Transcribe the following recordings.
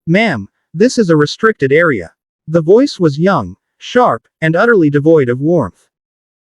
Ma'am, this is a restricted area. The voice was young, sharp, and utterly devoid of warmth.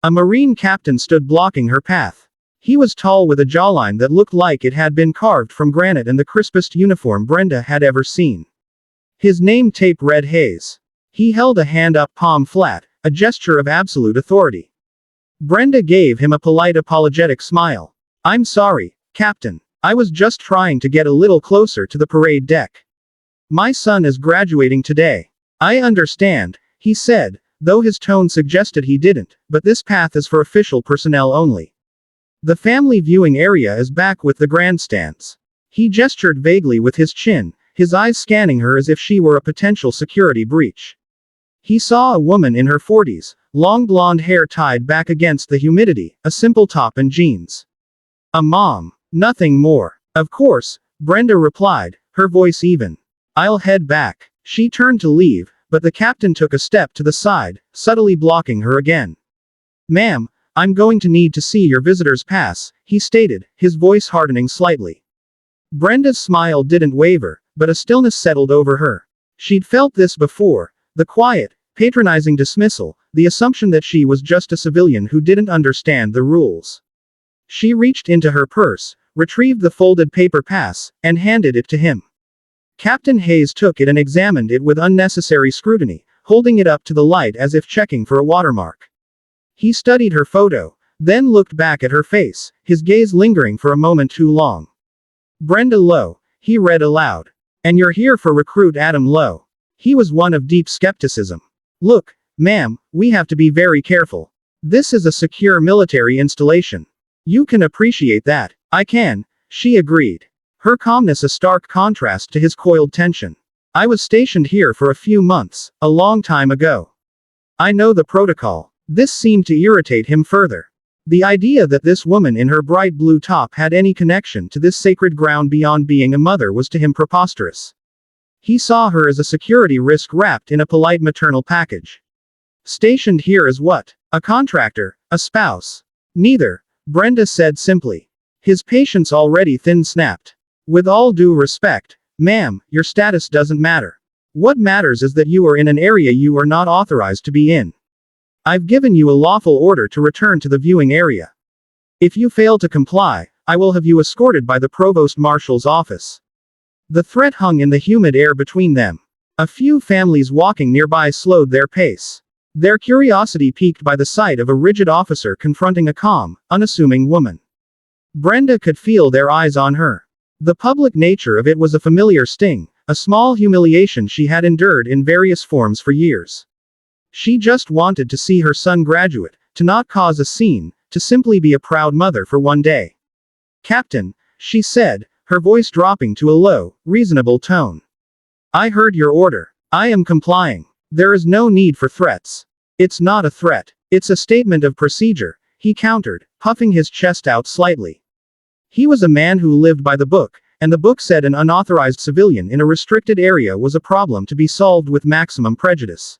A Marine captain stood blocking her path. He was tall with a jawline that looked like it had been carved from granite and the crispest uniform Brenda had ever seen. His name tape read Hayes. He held a hand up, palm flat, a gesture of absolute authority. Brenda gave him a polite apologetic smile. I'm sorry, Captain. I was just trying to get a little closer to the parade deck. My son is graduating today. I understand, he said, though his tone suggested he didn't, but this path is for official personnel only. The family viewing area is back with the grandstands. He gestured vaguely with his chin, his eyes scanning her as if she were a potential security breach. He saw a woman in her 40s, long blonde hair tied back against the humidity, a simple top and jeans. A mom. Nothing more. Of course, Brenda replied, her voice even. I'll head back. She turned to leave, but the captain took a step to the side, subtly blocking her again. Ma'am, I'm going to need to see your visitor's pass, he stated, his voice hardening slightly. Brenda's smile didn't waver, but a stillness settled over her. She'd felt this before, the quiet, patronizing dismissal, the assumption that she was just a civilian who didn't understand the rules. She reached into her purse, retrieved the folded paper pass, and handed it to him. Captain Hayes took it and examined it with unnecessary scrutiny, holding it up to the light as if checking for a watermark. He studied her photo, then looked back at her face, his gaze lingering for a moment too long. Brenda Lowe, he read aloud. And you're here for recruit Adam Lowe. He was one of deep skepticism. Look, ma'am, we have to be very careful. This is a secure military installation. You can appreciate that. I can, she agreed. Her calmness a stark contrast to his coiled tension. I was stationed here for a few months, a long time ago. I know the protocol. This seemed to irritate him further. The idea that this woman in her bright blue top had any connection to this sacred ground beyond being a mother was to him preposterous. He saw her as a security risk wrapped in a polite maternal package. Stationed here as what? A contractor? A spouse? Neither, Brenda said simply. His patience already thin-snapped. With all due respect, ma'am, your status doesn't matter. What matters is that you are in an area you are not authorized to be in. I've given you a lawful order to return to the viewing area. If you fail to comply, I will have you escorted by the Provost Marshal's office. The threat hung in the humid air between them. A few families walking nearby slowed their pace. Their curiosity piqued by the sight of a rigid officer confronting a calm, unassuming woman. Brenda could feel their eyes on her. The public nature of it was a familiar sting, a small humiliation she had endured in various forms for years. She just wanted to see her son graduate, to not cause a scene, to simply be a proud mother for one day. Captain, she said, her voice dropping to a low, reasonable tone. I heard your order. I am complying. There is no need for threats. It's not a threat. It's a statement of procedure, he countered, puffing his chest out slightly. He was a man who lived by the book, and the book said an unauthorized civilian in a restricted area was a problem to be solved with maximum prejudice.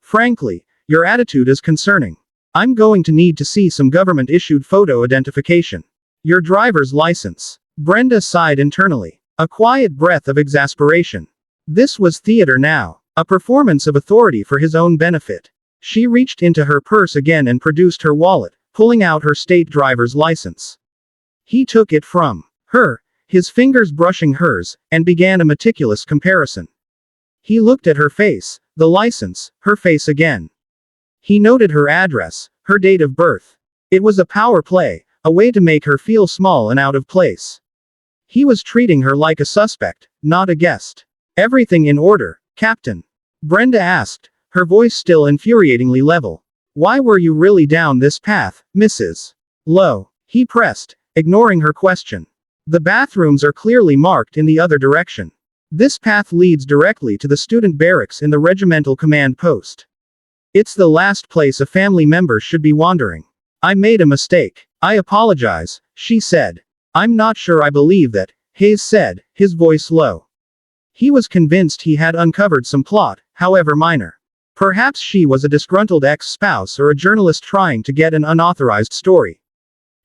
Frankly, your attitude is concerning. I'm going to need to see some government-issued photo identification. Your driver's license. Brenda sighed internally. A quiet breath of exasperation. This was theater now. A performance of authority for his own benefit. She reached into her purse again and produced her wallet, pulling out her state driver's license. He took it from her, his fingers brushing hers, and began a meticulous comparison. He looked at her face, the license, her face again. He noted her address, her date of birth. It was a power play, a way to make her feel small and out of place. He was treating her like a suspect, not a guest. Everything in order, Captain? Brenda asked, her voice still infuriatingly level. Why were you really down this path, Mrs. Lowe? He pressed, ignoring her question. The bathrooms are clearly marked in the other direction. This path leads directly to the student barracks in the regimental command post. It's the last place a family member should be wandering. I made a mistake. I apologize, she said. I'm not sure I believe that, Hayes said, his voice low. He was convinced he had uncovered some plot, however minor. Perhaps she was a disgruntled ex-spouse or a journalist trying to get an unauthorized story.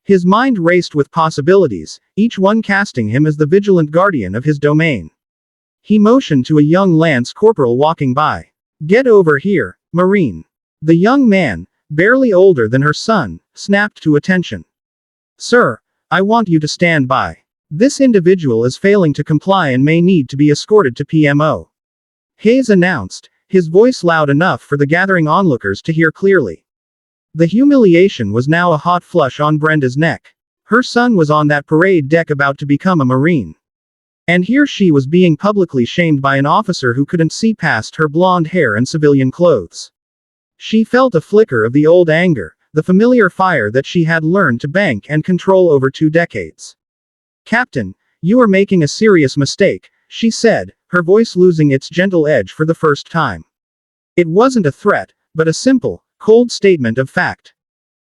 His mind raced with possibilities, each one casting him as the vigilant guardian of his domain. He motioned to a young lance corporal walking by. Get over here, Marine. The young man, barely older than her son, snapped to attention. Sir, I want you to stand by. This individual is failing to comply and may need to be escorted to PMO. Hayes announced, his voice loud enough for the gathering onlookers to hear clearly. The humiliation was now a hot flush on Brenda's neck. Her son was on that parade deck about to become a Marine. And here she was being publicly shamed by an officer who couldn't see past her blonde hair and civilian clothes. She felt a flicker of the old anger, the familiar fire that she had learned to bank and control over 2 decades. Captain, you are making a serious mistake, she said, her voice losing its gentle edge for the first time. It wasn't a threat, but a simple, cold statement of fact.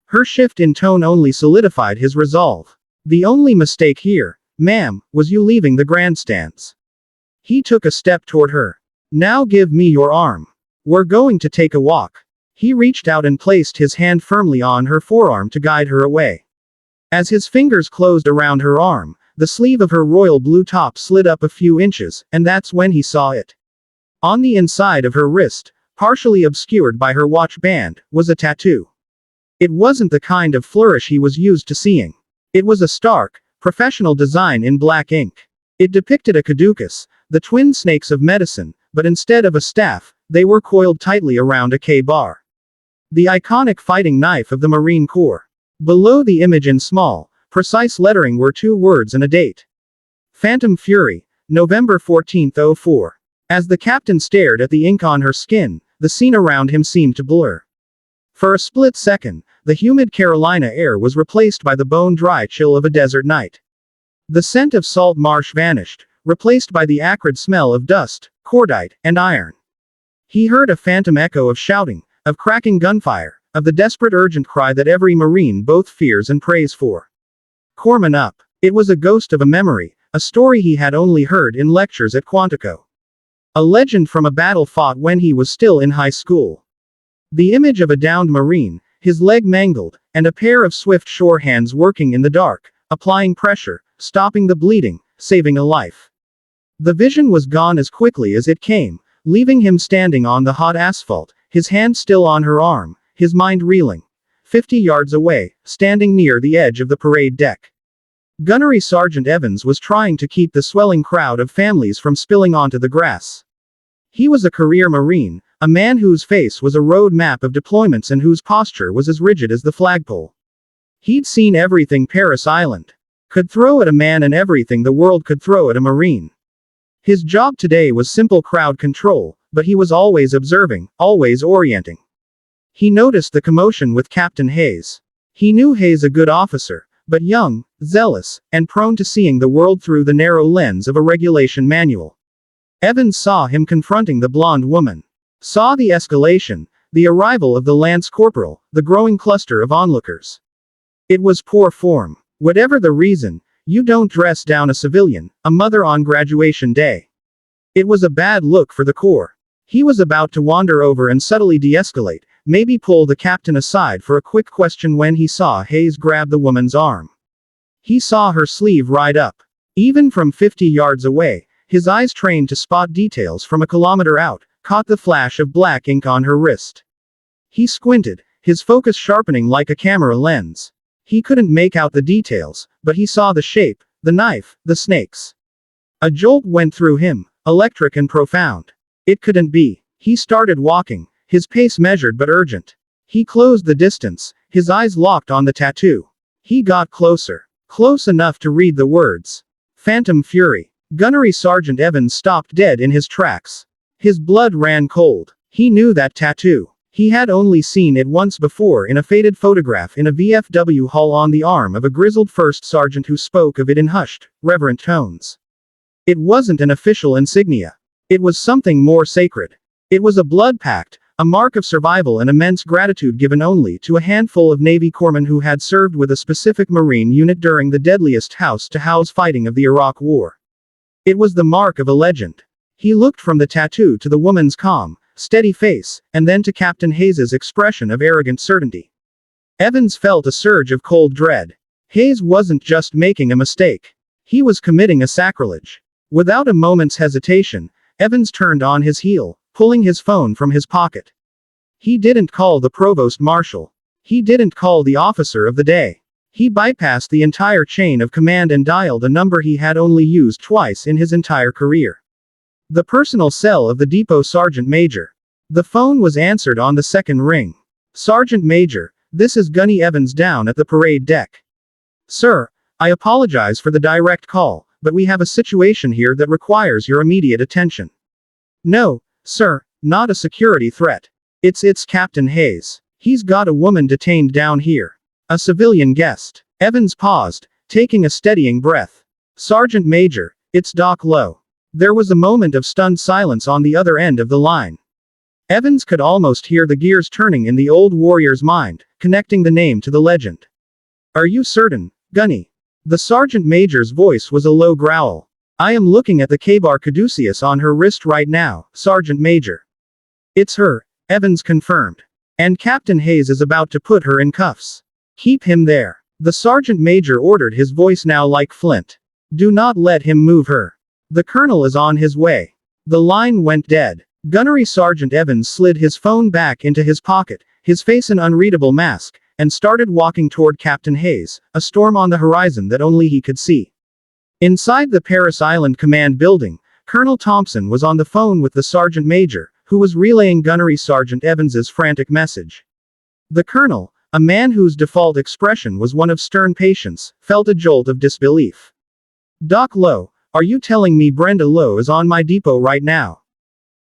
Her shift in tone only solidified his resolve. The only mistake here, ma'am, was you leaving the grandstands. He took a step toward her. Now give me your arm. We're going to take a walk. He reached out and placed his hand firmly on her forearm to guide her away. As his fingers closed around her arm, the sleeve of her royal blue top slid up a few inches, and that's when he saw it. On the inside of her wrist, partially obscured by her watch band, was a tattoo. It wasn't the kind of flourish he was used to seeing. It was a stark, professional design in black ink. It depicted a caducus, the twin snakes of medicine, but instead of a staff, they were coiled tightly around a K-bar. The iconic fighting knife of the Marine Corps. Below the image in small, precise lettering were 2 words and a date. Phantom Fury, November 14, 04. As the captain stared at the ink on her skin, the scene around him seemed to blur. For a split second, the humid Carolina air was replaced by the bone-dry chill of a desert night. The scent of salt marsh vanished, replaced by the acrid smell of dust, cordite, and iron. He heard a phantom echo of shouting, of cracking gunfire, of the desperate urgent cry that every Marine both fears and prays for. Corpsman up. It was a ghost of a memory, a story he had only heard in lectures at Quantico. A legend from a battle fought when he was still in high school. The image of a downed Marine, his leg mangled, and a pair of swift shore hands working in the dark, applying pressure, stopping the bleeding, saving a life. The vision was gone as quickly as it came, leaving him standing on the hot asphalt, his hand still on her arm, his mind reeling. 50 yards away, standing near the edge of the parade deck. Gunnery Sergeant Evans was trying to keep the swelling crowd of families from spilling onto the grass. He was a career Marine, a man whose face was a road map of deployments and whose posture was as rigid as the flagpole. He'd seen everything Paris Island could throw at a man and everything the world could throw at a Marine. His job today was simple crowd control, but he was always observing, always orienting. He noticed the commotion with Captain Hayes. He knew Hayes a good officer, but young, zealous, and prone to seeing the world through the narrow lens of a regulation manual. Evans saw him confronting the blonde woman. Saw the escalation, the arrival of the lance corporal, the growing cluster of onlookers. It was poor form. Whatever the reason, you don't dress down a civilian, a mother on graduation day. It was a bad look for the Corps. He was about to wander over and subtly de-escalate, maybe pull the captain aside for a quick question when he saw Hayes grab the woman's arm. He saw her sleeve ride up. Even from 50 yards away, his eyes trained to spot details from a kilometer out, caught the flash of black ink on her wrist. He squinted, his focus sharpening like a camera lens. He couldn't make out the details, but he saw the shape, the knife, the snakes. A jolt went through him, electric and profound. It couldn't be. He started walking, his pace measured but urgent. He closed the distance, his eyes locked on the tattoo. He got closer. Close enough to read the words. Phantom Fury. Gunnery Sergeant Evans stopped dead in his tracks. His blood ran cold. He knew that tattoo. He had only seen it once before in a faded photograph in a VFW hall on the arm of a grizzled first sergeant who spoke of it in hushed, reverent tones. It wasn't an official insignia. It was something more sacred. It was a blood pact, a mark of survival and immense gratitude given only to a handful of Navy corpsmen who had served with a specific Marine unit during the deadliest house-to-house fighting of the Iraq War. It was the mark of a legend. He looked from the tattoo to the woman's calm, steady face, and then to Captain Hayes's expression of arrogant certainty. Evans felt a surge of cold dread. Hayes wasn't just making a mistake. He was committing a sacrilege. Without a moment's hesitation, Evans turned on his heel, pulling his phone from his pocket. He didn't call the provost marshal. He didn't call the officer of the day. He bypassed the entire chain of command and dialed a number he had only used twice in his entire career. The personal cell of the depot sergeant major. The phone was answered on the second ring. Sergeant Major, this is Gunny Evans down at the parade deck. Sir, I apologize for the direct call, but we have a situation here that requires your immediate attention. No, sir, not a security threat. It's Captain Hayes. He's got a woman detained down here. A civilian guest. Evans paused, taking a steadying breath. Sergeant Major, it's Doc Lowe. There was a moment of stunned silence on the other end of the line. Evans could almost hear the gears turning in the old warrior's mind, connecting the name to the legend. Are you certain, Gunny? The sergeant major's voice was a low growl. I am looking at the K-bar caduceus on her wrist right now, Sergeant Major. It's her, Evans confirmed. And Captain Hayes is about to put her in cuffs. Keep him there. The sergeant major ordered, his voice now like flint. Do not let him move her. The colonel is on his way. The line went dead. Gunnery Sergeant Evans slid his phone back into his pocket, his face an unreadable mask, and started walking toward Captain Hayes, a storm on the horizon that only he could see. Inside the Paris Island Command building, Colonel Thompson was on the phone with the Sergeant Major, who was relaying Gunnery Sergeant Evans's frantic message. The colonel, a man whose default expression was one of stern patience, felt a jolt of disbelief. Doc Lowe, are you telling me Brenda Lowe is on my depot right now?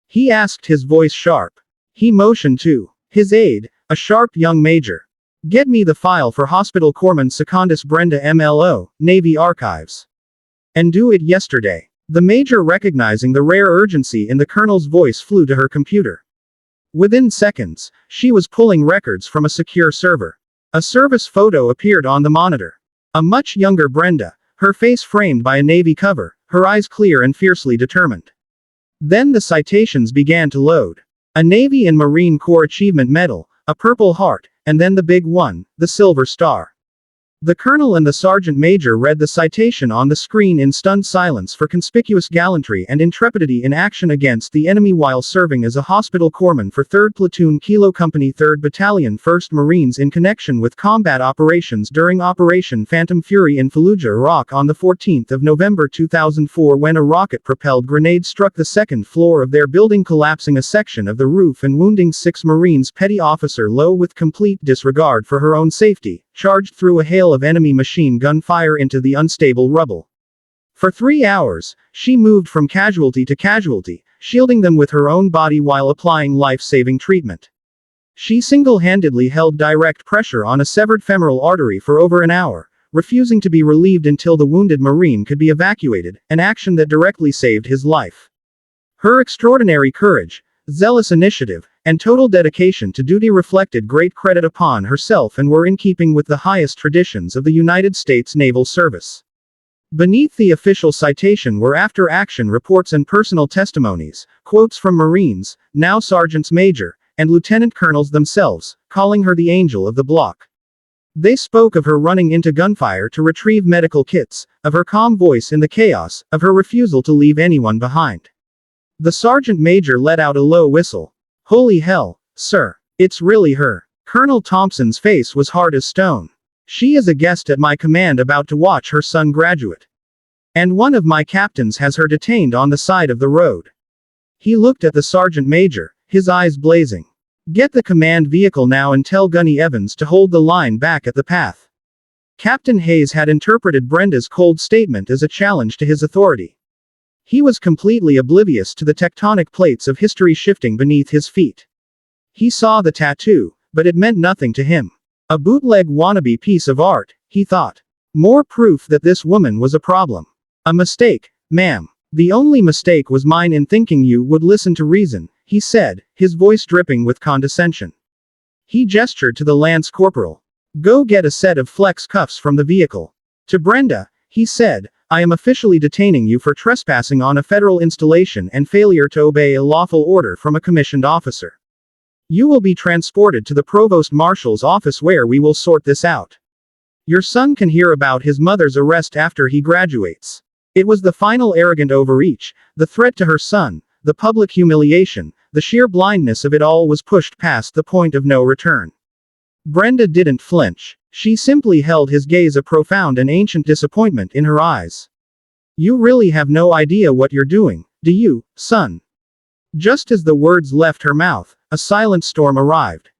He asked, his voice sharp. He motioned to his aide, a sharp young major. Get me the file for Hospital Corpsman Secondus Brenda MLO, Navy Archives. And do it yesterday. The major, recognizing the rare urgency in the colonel's voice, flew to her computer. Within seconds, she was pulling records from a secure server. A service photo appeared on the monitor. A much younger Brenda, her face framed by a navy cover, her eyes clear and fiercely determined. Then the citations began to load. A Navy and Marine Corps Achievement Medal, a Purple Heart, and then the big one, the Silver Star. The colonel and the sergeant major read the citation on the screen in stunned silence for conspicuous gallantry and intrepidity in action against the enemy while serving as a hospital corpsman for 3rd Platoon Kilo Company 3rd Battalion 1st Marines in connection with combat operations during Operation Phantom Fury in Fallujah, Iraq on the 14th of November 2004, when a rocket-propelled grenade struck the second floor of their building, collapsing a section of the roof and wounding 6 Marines. Petty Officer Lowe, with complete disregard for her own safety, charged through a hail of enemy machine gun fire into the unstable rubble. For 3 hours, she moved from casualty to casualty, shielding them with her own body while applying life-saving treatment. She single-handedly held direct pressure on a severed femoral artery for over an hour, refusing to be relieved until the wounded Marine could be evacuated, an action that directly saved his life. Her extraordinary courage, zealous initiative, and total dedication to duty reflected great credit upon herself and were in keeping with the highest traditions of the United States Naval Service. Beneath the official citation were after-action reports and personal testimonies, quotes from Marines, now sergeants major, and lieutenant colonels themselves, calling her the angel of the block. They spoke of her running into gunfire to retrieve medical kits, of her calm voice in the chaos, of her refusal to leave anyone behind. The sergeant major let out a low whistle. Holy hell, sir, it's really her. Colonel Thompson's face was hard as stone. She is a guest at my command about to watch her son graduate. And one of my captains has her detained on the side of the road. He looked at the sergeant major, his eyes blazing. Get the command vehicle now and tell Gunny Evans to hold the line back at the path. Captain Hayes had interpreted Brenda's cold statement as a challenge to his authority. He was completely oblivious to the tectonic plates of history shifting beneath his feet. He saw the tattoo, but it meant nothing to him. A bootleg wannabe piece of art, he thought. More proof that this woman was a problem. A mistake, ma'am. The only mistake was mine in thinking you would listen to reason, he said, his voice dripping with condescension. He gestured to the lance corporal. Go get a set of flex cuffs from the vehicle. To Brenda, he said, I am officially detaining you for trespassing on a federal installation and failure to obey a lawful order from a commissioned officer. You will be transported to the Provost Marshal's office where we will sort this out. Your son can hear about his mother's arrest after he graduates. It was the final arrogant overreach, the threat to her son, the public humiliation, the sheer blindness of it all was pushed past the point of no return. Brenda didn't flinch. She simply held his gaze, a profound and ancient disappointment in her eyes. You really have no idea what you're doing, do you, son? Just as the words left her mouth, a silent storm arrived.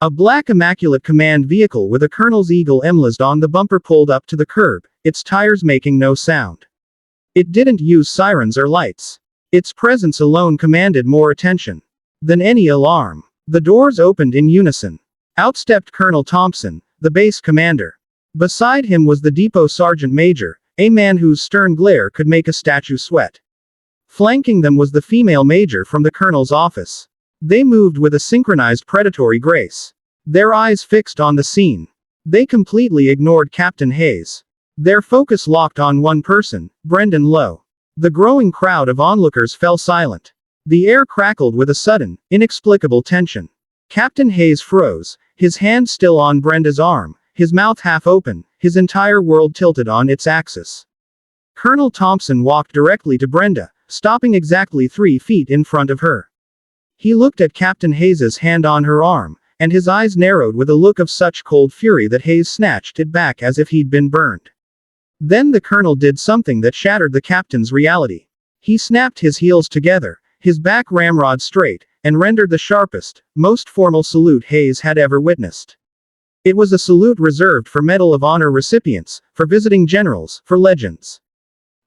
A black immaculate command vehicle with a Colonel's Eagle emblazoned on the bumper pulled up to the curb, its tires making no sound. It didn't use sirens or lights. Its presence alone commanded more attention than any alarm. The doors opened in unison. Out stepped Colonel Thompson, the base commander. Beside him was the depot sergeant major, a man whose stern glare could make a statue sweat. Flanking them was the female major from the colonel's office. They moved with a synchronized predatory grace. Their eyes fixed on the scene. They completely ignored Captain Hayes. Their focus locked on one person, Brendan Lowe. The growing crowd of onlookers fell silent. The air crackled with a sudden, inexplicable tension. Captain Hayes froze, his hand still on Brenda's arm, his mouth half open, his entire world tilted on its axis. Colonel Thompson walked directly to Brenda, stopping exactly 3 feet in front of her. He looked at Captain Hayes's hand on her arm, and his eyes narrowed with a look of such cold fury that Hayes snatched it back as if he'd been burned. Then the colonel did something that shattered the captain's reality. He snapped his heels together, his back ramrod straight, and rendered the sharpest, most formal salute Hayes had ever witnessed. It was a salute reserved for Medal of Honor recipients, for visiting generals, for legends.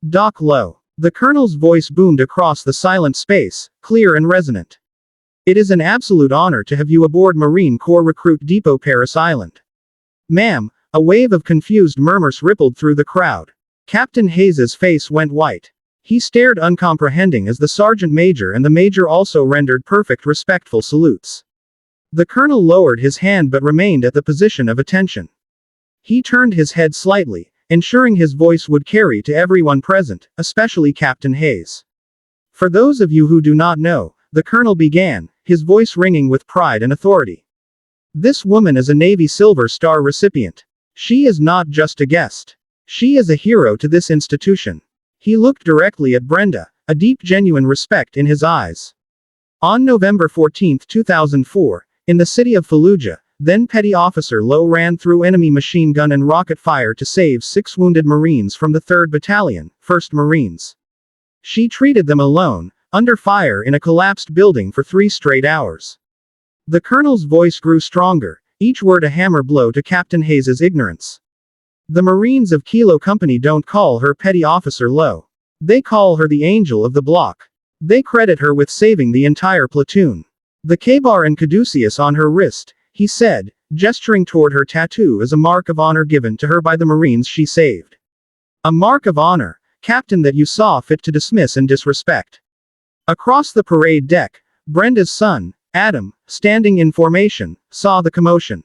Doc Lowe. The colonel's voice boomed across the silent space, clear and resonant. It is an absolute honor to have you aboard Marine Corps Recruit Depot Paris Island. Ma'am. A wave of confused murmurs rippled through the crowd. Captain Hayes's face went white. He stared uncomprehending as the sergeant major and the major also rendered perfect respectful salutes. The colonel lowered his hand but remained at the position of attention. He turned his head slightly, ensuring his voice would carry to everyone present, especially Captain Hayes. For those of you who do not know, the colonel began, his voice ringing with pride and authority. This woman is a Navy Silver Star recipient. She is not just a guest. She is a hero to this institution. He looked directly at Brenda, a deep genuine respect in his eyes. On November 14, 2004, in the city of Fallujah, then Petty Officer Lowe ran through enemy machine gun and rocket fire to save 6 wounded Marines from the 3rd Battalion, 1st Marines. She treated them alone, under fire in a collapsed building for 3 straight hours. The colonel's voice grew stronger, each word a hammer blow to Captain Hayes's ignorance. The Marines of Kilo Company don't call her Petty Officer Lowe. They call her the Angel of the Block. They credit her with saving the entire platoon. The K-bar and caduceus on her wrist, he said, gesturing toward her tattoo, is a mark of honor given to her by the Marines she saved. A mark of honor, Captain, that you saw fit to dismiss and disrespect. Across the parade deck, Brenda's son, Adam, standing in formation, saw the commotion.